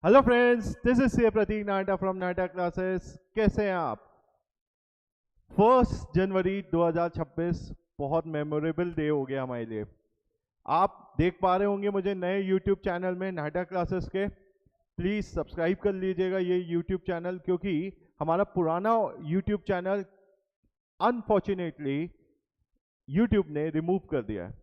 Hello friends, this is C Prateek Nata from Nata classes. कैसे हैं आप? 1 जनवरी 2026 बहुत मेमोरेबल डे हो गया हमारे लिए। आप देख पा रहे होंगे मुझे नए यूट्यूब चैनल में नाटा क्लासेस के। प्लीज़ सब्सक्राइब कर लीजिएगा ये यूट्यूब चैनल, क्योंकि हमारा पुराना यूट्यूब चैनल अनफॉर्चुनेटली यूट्यूब ने रिमूव कर दिया है।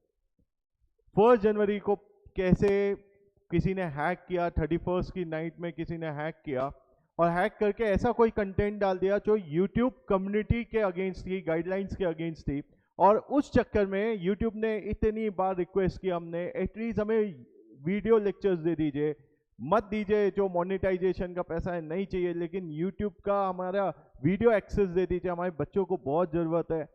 1 जनवरी को कैसे किसी ने हैक किया, 31 की नाइट में किसी ने हैक किया और हैक करके ऐसा कोई कंटेंट डाल दिया जो यूट्यूब कम्युनिटी के अगेंस्ट थी, गाइडलाइंस के अगेंस्ट थी। और उस चक्कर में यूट्यूब ने इतनी बार रिक्वेस्ट किया हमने, एटलीस्ट हमें वीडियो लेक्चर्स दे दीजिए, मत दीजिए जो मोनेटाइजेशन का पैसा है नहीं चाहिए, लेकिन यूट्यूब का हमारा वीडियो एक्सेस दे दीजिए, हमारे बच्चों को बहुत ज़रूरत है।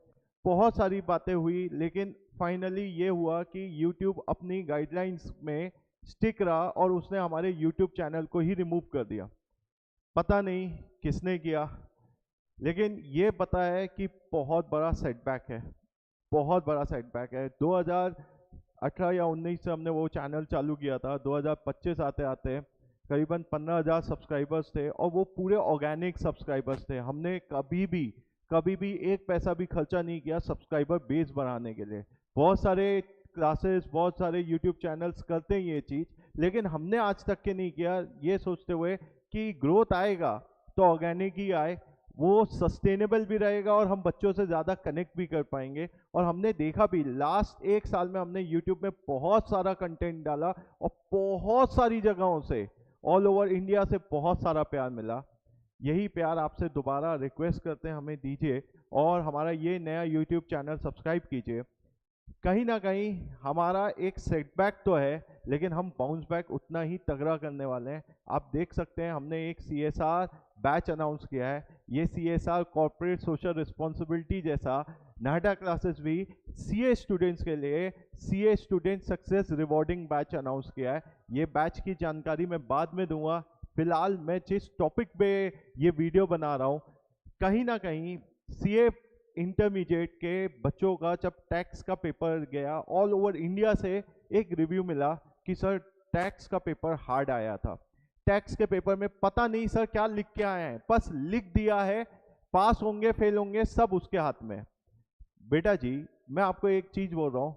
बहुत सारी बातें हुई, लेकिन फाइनली ये हुआ कि यूट्यूब अपनी गाइडलाइंस में स्टिक रहा और उसने हमारे यूट्यूब चैनल को ही रिमूव कर दिया। पता नहीं किसने किया, लेकिन ये पता है कि बहुत बड़ा सेटबैक है, बहुत बड़ा सेटबैक है। 2018 या 19 से हमने वो चैनल चालू किया था। 2025 आते आते करीबन 15,000 सब्सक्राइबर्स थे और वो पूरे ऑर्गेनिक सब्सक्राइबर्स थे। हमने कभी भी एक पैसा भी खर्चा नहीं किया सब्सक्राइबर बेस बढ़ाने के लिए। बहुत सारे क्लासेस, बहुत सारे यूट्यूब चैनल्स करते हैं ये चीज़, लेकिन हमने आज तक के नहीं किया, ये सोचते हुए कि ग्रोथ आएगा तो ऑर्गेनिक ही आए, वो सस्टेनेबल भी रहेगा और हम बच्चों से ज़्यादा कनेक्ट भी कर पाएंगे। और हमने देखा भी लास्ट 1 साल में हमने यूट्यूब में बहुत सारा कंटेंट डाला और बहुत सारी जगहों से, ऑल ओवर इंडिया से बहुत सारा प्यार मिला। यही प्यार आपसे दोबारा रिक्वेस्ट करते हैं, हमें दीजिए और हमारा ये नया यूट्यूब चैनल सब्सक्राइब कीजिए। कहीं ना कहीं हमारा एक सेटबैक तो है, लेकिन हम बाउंस बैक उतना ही तगड़ा करने वाले हैं। आप देख सकते हैं हमने एक CSR बैच अनाउंस किया है। ये CSR कॉर्पोरेट सोशल रिस्पॉन्सिबिलिटी जैसा नाटा क्लासेस भी CA स्टूडेंट्स के लिए CA student success rewarding batch announce किया है। ये बैच की जानकारी मैं बाद में दूंगा। फिलहाल मैं जिस टॉपिक पे ये वीडियो बना रहा हूँ, कहीं ना कहीं CA इंटरमीडिएट के बच्चों का जब टैक्स का पेपर गया, ऑल ओवर इंडिया से एक रिव्यू मिला कि सर टैक्स का पेपर हार्ड आया था। टैक्स के पेपर में पता नहीं सर क्या लिख के आए हैं, बस लिख दिया है, पास होंगे फेल होंगे सब उसके हाथ में। बेटा जी, मैं आपको एक चीज बोल रहा हूँ,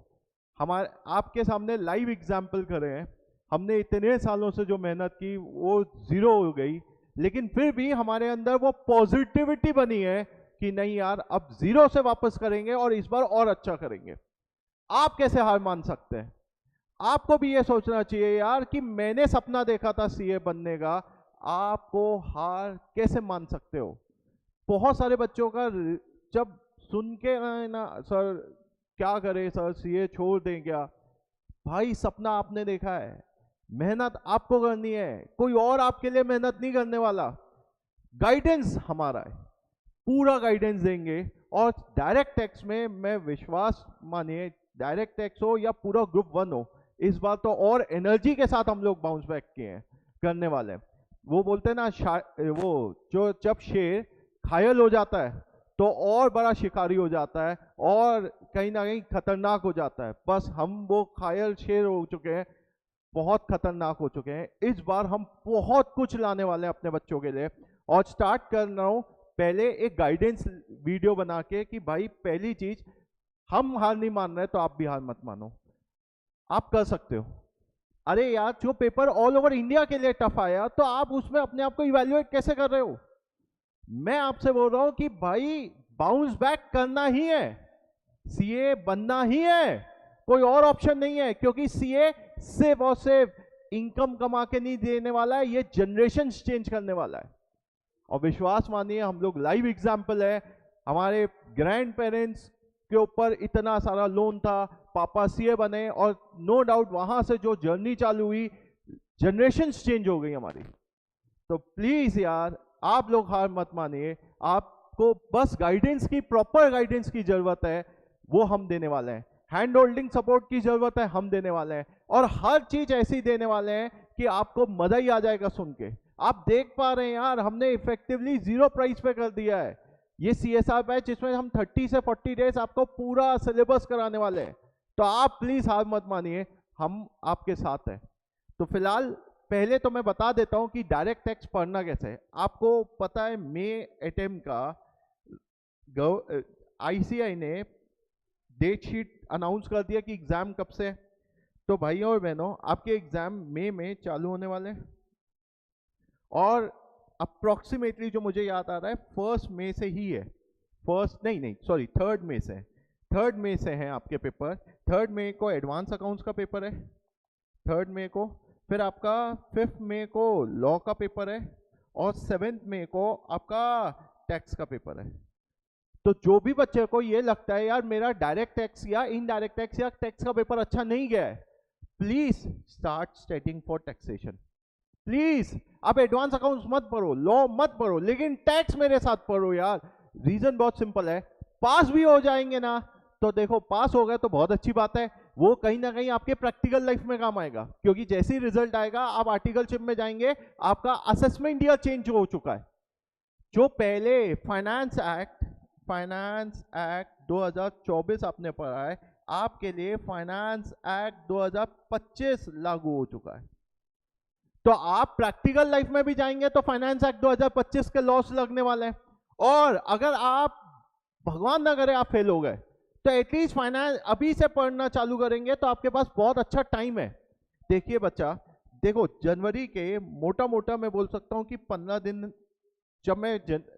हमारे आपके सामने लाइव एग्जाम्पल करे हैं। हमने इतने सालों से जो मेहनत की वो जीरो हो गई, लेकिन फिर भी हमारे अंदर वो पॉजिटिविटी बनी है कि नहीं यार, अब जीरो से वापस करेंगे और इस बार और अच्छा करेंगे। आप कैसे हार मान सकते हैं? आपको भी ये सोचना चाहिए यार कि मैंने सपना देखा था CA बनने का, आपको हार कैसे मान सकते हो? बहुत सारे बच्चों का जब सुन के ना सर क्या करे सर, CA छोड़ दें क्या? भाई सपना आपने देखा है, मेहनत आपको करनी है, कोई और आपके लिए मेहनत नहीं करने वाला। गाइडेंस हमारा है, पूरा गाइडेंस देंगे। और डायरेक्ट टैक्स में मैं विश्वास मानिए, डायरेक्ट टैक्स हो या पूरा ग्रुप 1 हो, इस बार तो और एनर्जी के साथ हम लोग बाउंस बैक किए हैं, करने वाले हैं। वो बोलते हैं ना, वो जो जब शेर घायल हो जाता है तो और बड़ा शिकारी हो जाता है और कहीं ना कहीं खतरनाक हो जाता है। बस हम वो घायल शेर हो चुके हैं, बहुत खतरनाक हो चुके हैं। इस बार हम बहुत कुछ लाने वाले हैं अपने बच्चों के लिए और स्टार्ट कर रहा हूं पहले एक गाइडेंस वीडियो बना के कि भाई पहली चीज, हम हार नहीं मान रहे तो आप भी हार मत मानो, आप कर सकते हो। अरे यार, जो पेपर ऑल ओवर इंडिया के लिए टफ आया तो आप उसमें अपने आप को इवैल्यूएट कैसे कर रहे हो? मैं आपसे बोल रहा हूं कि भाई बाउंस बैक करना ही है, CA बनना ही है, कोई और ऑप्शन नहीं है। क्योंकि CA सिर्फ और सिर्फ इनकम कमा के नहीं देने वाला है, ये जनरेशन चेंज करने वाला है। और विश्वास मानिए, हम लोग लाइव एग्जाम्पल है। हमारे ग्रैंड पेरेंट्स के ऊपर इतना सारा लोन था, पापा CA बने और नो डाउट वहां से जो जर्नी चालू हुई, जनरेशन चेंज हो गई हमारी। तो प्लीज यार, आप लोग हार मत मानिए, आपको बस गाइडेंस की, प्रॉपर गाइडेंस की जरूरत है, वो हम देने वाले हैं। हैंड होल्डिंग सपोर्ट की जरूरत है, हम देने वाले हैं। और हर चीज ऐसी देने वाले हैं कि आपको मजा ही आ जाएगा सुन के। आप देख पा रहे हैं यार, हमने इफेक्टिवली 0 प्राइस पे कर दिया है ये CSR बैच, जिसमें हम 30 से 40 डेज आपको पूरा सिलेबस कराने वाले हैं। तो आप प्लीज हार मत मानिए, हम आपके साथ हैं। तो फिलहाल पहले तो मैं बता देता हूं कि डायरेक्ट टैक्स पढ़ना कैसे है। आपको पता है मई अटेम्प्ट का आईसीआई ने डेट शीट अनाउंस कर दिया कि एग्जाम कब से है। तो भाइयों और बहनों, आपके एग्जाम मई में चालू होने वाले हैं और अप्रोक्सीमेटली जो मुझे याद आ रहा है 1 मई से ही है। सॉरी 3 मई से। 3 मई से हैं आपके पेपर। 3 मई को एडवांस अकाउंट्स का पेपर है, 3 मई को। फिर आपका 5 मई को लॉ का पेपर है और 7 मई को आपका टैक्स का पेपर है। तो जो भी बच्चे को ये लगता है यार मेरा डायरेक्ट टैक्स या इनडायरेक्ट टैक्स या टैक्स का पेपर अच्छा नहीं गया है, please start studying for taxation. Please, आप एडवांस अकाउंट्स मत पढ़ो, लॉ मत पढ़ो, लेकिन टैक्स मेरे साथ पढ़ो यार। रीजन बहुत सिंपल है, पास भी हो जाएंगे ना तो देखो, पास हो गए तो बहुत अच्छी बात है, वो कहीं ना कहीं आपके प्रैक्टिकल लाइफ में काम आएगा, क्योंकि जैसे ही रिजल्ट आएगा आप आर्टिकलशिप में जाएंगे, आपका असेसमेंट ईयर चेंज हो चुका है। जो पहले फाइनेंस एक्ट 2024 आपने पढ़ा है, आपके लिए फाइनेंस एक्ट 2025 लागू हो चुका है। तो आप प्रैक्टिकल लाइफ में भी जाएंगे तो फाइनेंस एक्ट 2025 के लॉस लगने वाले हैं। और अगर आप भगवान ना करे आप फेल हो गए तो एटलीस्ट फाइनेंस अभी से पढ़ना चालू करेंगे तो आपके पास बहुत अच्छा टाइम है। देखिए बच्चा, देखो जनवरी के मोटा मोटा मैं बोल सकता हूं कि 15 दिन, जब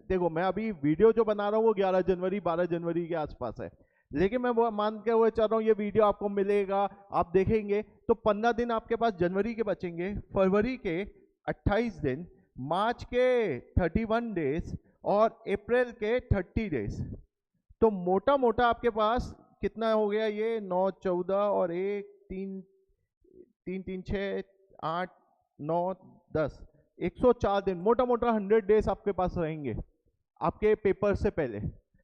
देखो मैं अभी वीडियो जो बना रहा हूं वो 11 जनवरी 12 जनवरी के आसपास है, लेकिन मैं वो मान के हुए चल रहा हूँ ये वीडियो आपको मिलेगा, आप देखेंगे तो 15 दिन आपके पास जनवरी के बचेंगे, फरवरी के 28 दिन, मार्च के 31 डेज और अप्रैल के 30 डेज। तो मोटा मोटा आपके पास कितना हो गया, ये 9 14 और 1 3 3 3 6 8 9 10 104 दिन, मोटा मोटा 100 डेज आपके पास रहेंगे आपके पेपर से पहले।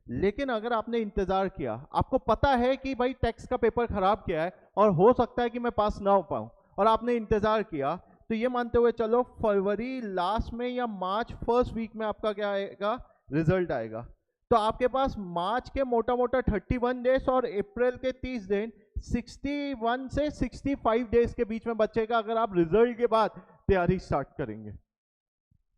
लेकिन अगर आपने इंतजार किया, आपको पता है कि भाई टैक्स का पेपर खराब किया है और हो सकता है कि मैं पास ना हो पाऊं, और आपने इंतजार किया, तो ये मानते हुए चलो फरवरी लास्ट में या मार्च फर्स्ट वीक में आपका क्या आएगा, रिजल्ट आएगा। तो आपके पास मार्च के मोटा मोटा 31 डेज और अप्रैल के 30 दिन, 61 से 65 डेज के बीच में बचेगा अगर आप रिजल्ट के बाद तैयारी स्टार्ट करेंगे।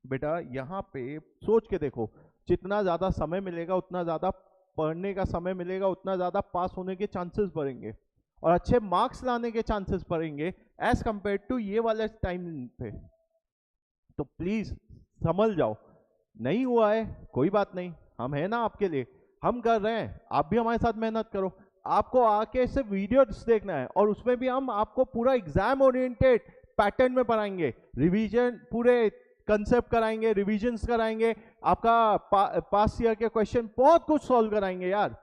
बेटा यहाँ पे सोच के देखो, जितना ज़्यादा समय मिलेगा उतना ज़्यादा पढ़ने का समय मिलेगा, उतना ज़्यादा पास होने के चांसेस बढ़ेंगे और अच्छे मार्क्स लाने के चांसेस बढ़ेंगे एज कंपेयर टू ये वाले टाइम पे। तो प्लीज़ समझ जाओ, नहीं हुआ है कोई बात नहीं, हम है ना आपके लिए, हम कर रहे हैं, आप भी हमारे साथ मेहनत करो। आपको आके सिर्फ वीडियोस देखना है और उसमें भी हम आपको पूरा एग्जाम ओरिएंटेड पैटर्न में पढ़ाएंगे, रिवीजन पूरे कंसेप्ट कराएंगे, रिवीजन्स कराएंगे, आपका पास्ट ईयर के क्वेश्चन बहुत कुछ सॉल्व कराएंगे यार।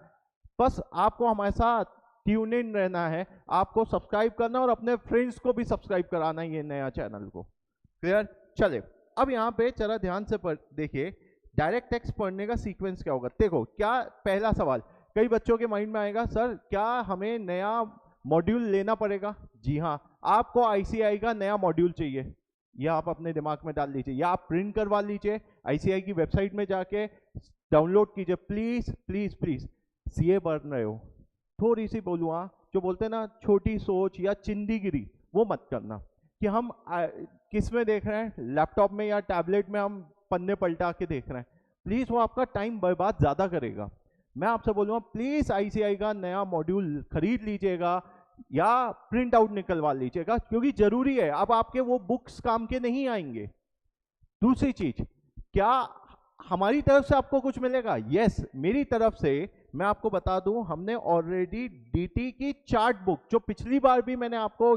बस आपको हमारे साथ ट्यून इन रहना है, आपको सब्सक्राइब करना और अपने फ्रेंड्स को भी सब्सक्राइब कराना है ये नया चैनल को। क्लियर? चले अब यहाँ पे जरा ध्यान से देखिए डायरेक्ट टैक्स पढ़ने का सीक्वेंस क्या होगा। देखो क्या पहला सवाल कई बच्चों के माइंड में आएगा, सर क्या हमें नया मॉड्यूल लेना पड़ेगा? जी हाँ, आपको आईसीआई का नया मॉड्यूल चाहिए, यह आप अपने दिमाग में डाल लीजिए, या आप प्रिंट करवा लीजिए, आईसीआई की वेबसाइट में जाके डाउनलोड कीजिए। प्लीज प्लीज प्लीज, सीए पढ़ रहे हो, थोड़ी सी बोलूँ जो बोलते हैं ना छोटी सोच या चिंदीगिरी, वो मत करना कि हम किस में देख रहे हैं, लैपटॉप में या टैबलेट में हम पन्ने पलटा के देख रहे हैं। प्लीज वो आपका टाइम बर्बाद ज्यादा करेगा। मैं आपसे बोलूँगा प्लीज आईसीआई का नया मॉड्यूल खरीद लीजिएगा या प्रिंट आउट निकलवा लीजिएगा, क्योंकि जरूरी है, अब आपके वो बुक्स काम के नहीं आएंगे। दूसरी चीज, क्या हमारी तरफ से आपको कुछ मिलेगा? यस, मेरी तरफ से मैं आपको बता दूं, हमने ऑलरेडी डीटी की चार्ट बुक, जो पिछली बार भी मैंने आपको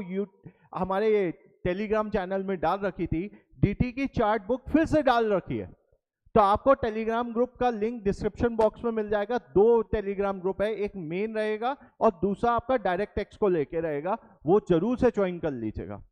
हमारे टेलीग्राम चैनल में डाल रखी थी, डीटी की चार्ट बुक फिर से डाल रखी है। तो आपको टेलीग्राम ग्रुप का लिंक डिस्क्रिप्शन बॉक्स में मिल जाएगा। 2 टेलीग्राम ग्रुप है, एक मेन रहेगा और दूसरा आपका डायरेक्ट टैक्स को लेके रहेगा, वो जरूर से ज्वाइन कर लीजिएगा।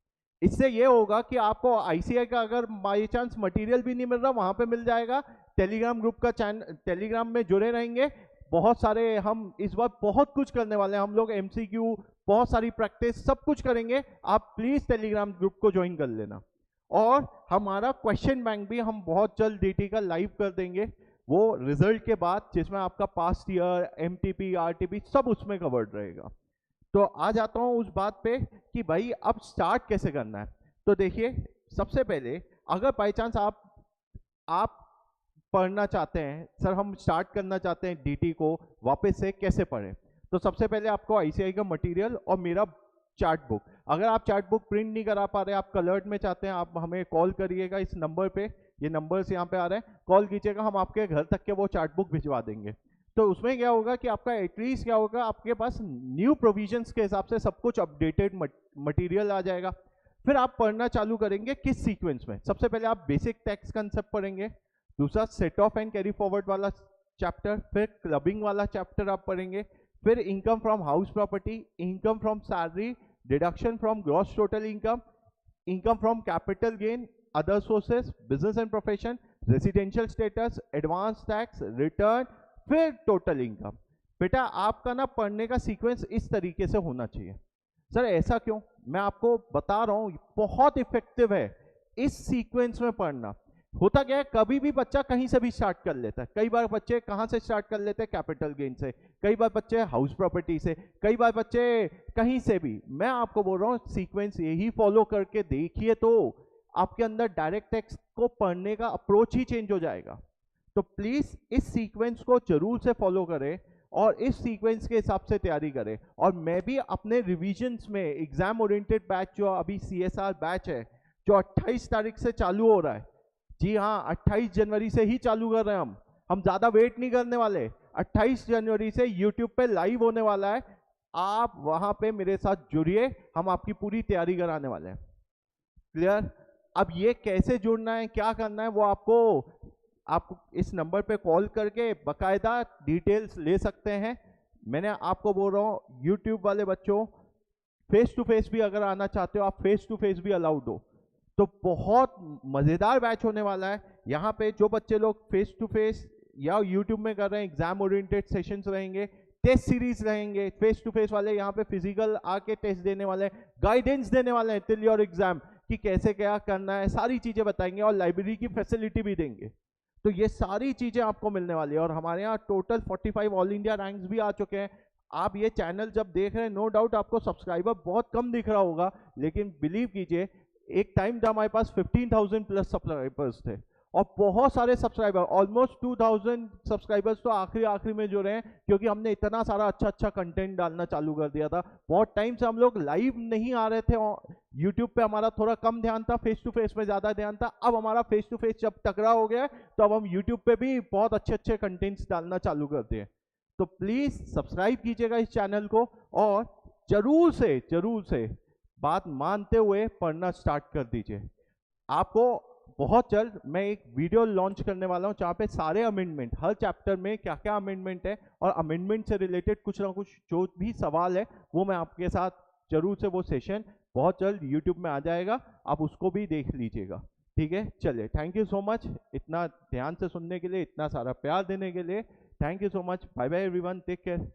इससे ये होगा कि आपको आईसीआई का अगर बाई चांस मटेरियल भी नहीं मिल रहा, वहां पे मिल जाएगा। टेलीग्राम ग्रुप का चैनल, टेलीग्राम में जुड़े रहेंगे, बहुत सारे हम इस बार बहुत कुछ करने वाले हैं, हम लोग एमसीक्यू, बहुत सारी प्रैक्टिस, सब कुछ करेंगे। आप प्लीज टेलीग्राम ग्रुप को ज्वाइन कर लेना। और हमारा क्वेश्चन बैंक भी हम बहुत जल्द डीटी का लाइव कर देंगे, वो रिजल्ट के बाद, जिसमें आपका पास्ट ईयर, एमटीपी, आरटीपी सब उसमें कवर्ड रहेगा। तो आ जाता हूं उस बात पे कि भाई अब स्टार्ट कैसे करना है। तो देखिए सबसे पहले अगर बाई चांस आप पढ़ना चाहते हैं, सर हम स्टार्ट करना चाहते हैं डीटी को वापस से, कैसे पढ़ें? तो सबसे पहले आपको आईसीआई का मटेरियल और मेरा चार्ट बुक, अगर आप चार्ट बुक प्रिंट नहीं करा पा रहे, आप कलर्ड में चाहते हैं, आप हमें कॉल करिएगा इस नंबर पे, ये नंबर्स यहाँ पे आ रहे हैं, कॉल कीजिएगा, हम आपके घर तक के वो चार्ट बुक भिजवा देंगे। तो उसमें क्या होगा कि आपका एटलीस्ट क्या होगा, आपके पास न्यू प्रोविजंस के हिसाब से सब कुछ अपडेटेड मटेरियल आ जाएगा। फिर आप पढ़ना चालू करेंगे किस सीक्वेंस में? सबसे पहले आप बेसिक टैक्स कंसेप्ट पढ़ेंगे, दूसरा set of and carry forward वाला चैप्टर, फिर क्लबिंग वाला चैप्टर आप पढ़ेंगे, फिर income from house property, income from salary, deduction from gross total income, income from capital gain, other sources, business and profession, residential status, advance tax, return, फिर total income. बेटा आपका ना पढ़ने का सीक्वेंस इस तरीके से होना चाहिए। सर ऐसा क्यों? मैं आपको बता रहा हूं, बहुत इफेक्टिव है इस सीक्वेंस में पढ़ना। होता क्या है, कभी भी बच्चा कहीं से भी स्टार्ट कर लेता है। कई बार बच्चे कहां से स्टार्ट कर लेते हैं? कैपिटल गेन से, कई बार बच्चे हाउस प्रॉपर्टी से, कई बार बच्चे कहीं से भी। मैं आपको बोल रहा हूं सीक्वेंस यही फॉलो करके देखिए तो आपके अंदर डायरेक्ट टैक्स को पढ़ने का अप्रोच ही चेंज हो जाएगा। तो प्लीज इस सीक्वेंस को जरूर से फॉलो करें और इस सीक्वेंस के हिसाब से तैयारी करें। और मैं भी अपने रिविजन्स में एग्जाम ओरिएंटेड बैच जो अभी सीएसआर बैच है, जो 28 तारीख से चालू हो रहा है, जी हाँ 28 जनवरी से ही चालू कर रहे हैं हम ज्यादा वेट नहीं करने वाले। 28 जनवरी से यूट्यूब पे लाइव होने वाला है, आप वहां पे मेरे साथ जुड़िए, हम आपकी पूरी तैयारी कराने वाले हैं। क्लियर? अब ये कैसे जुड़ना है, क्या करना है, वो आप इस नंबर पे कॉल करके बकायदा डिटेल्स ले सकते हैं। मैंने आपको बोल रहा हूँ यूट्यूब वाले बच्चों, फेस टू फेस भी अगर आना चाहते हो आप फेस टू फेस भी अलाउड हो। तो बहुत मजेदार बैच होने वाला है। यहाँ पे जो बच्चे लोग फेस टू फेस या यूट्यूब में कर रहे हैं, एग्जाम ओरिएंटेड सेशंस रहेंगे, टेस्ट सीरीज रहेंगे। फेस टू फेस वाले यहाँ पे फिजिकल आके टेस्ट देने वाले हैं, गाइडेंस देने वाले हैं टिल योर एग्जाम कि कैसे क्या करना है, सारी चीजें बताएंगे और लाइब्रेरी की फैसिलिटी भी देंगे। तो ये सारी चीजें आपको मिलने वाली है। और हमारे यहाँ टोटल 45 ऑल इंडिया रैंक्स भी आ चुके हैं। आप ये चैनल जब देख रहे हैं, नो डाउट आपको सब्सक्राइबर बहुत कम दिख रहा होगा, लेकिन बिलीव कीजिए एक टाइम था हमारे पास 15,000 प्लस सब्सक्राइबर्स थे और बहुत सारे सब्सक्राइबर, ऑलमोस्ट 2,000 सब्सक्राइबर्स तो आखिरी में जुड़े हैं, क्योंकि हमने इतना सारा अच्छा कंटेंट डालना चालू कर दिया था। बहुत टाइम से हम लोग लाइव नहीं आ रहे थे, यूट्यूब पे हमारा थोड़ा कम ध्यान था, फेस टू फेस में ज्यादा ध्यान था। अब हमारा फेस टू फेस जब टकरा हो गया है, तो अब हम यूट्यूब पे भी बहुत अच्छे कंटेंट्स डालना चालू करते हैं। तो प्लीज सब्सक्राइब कीजिएगा इस चैनल को और जरूर से बात मानते हुए पढ़ना स्टार्ट कर दीजिए। आपको बहुत जल्द मैं एक वीडियो लॉन्च करने वाला हूं, जहां पे सारे अमेंडमेंट, हर चैप्टर में क्या क्या अमेंडमेंट है और अमेंडमेंट से रिलेटेड कुछ ना कुछ जो भी सवाल है वो मैं आपके साथ जरूर से, वो सेशन बहुत जल्द यूट्यूब में आ जाएगा, आप उसको भी देख लीजिएगा। ठीक है, चलिए, थैंक यू सो मच इतना ध्यान से सुनने के लिए, इतना सारा प्यार देने के लिए। Thank you so much, bye bye everyone, take care.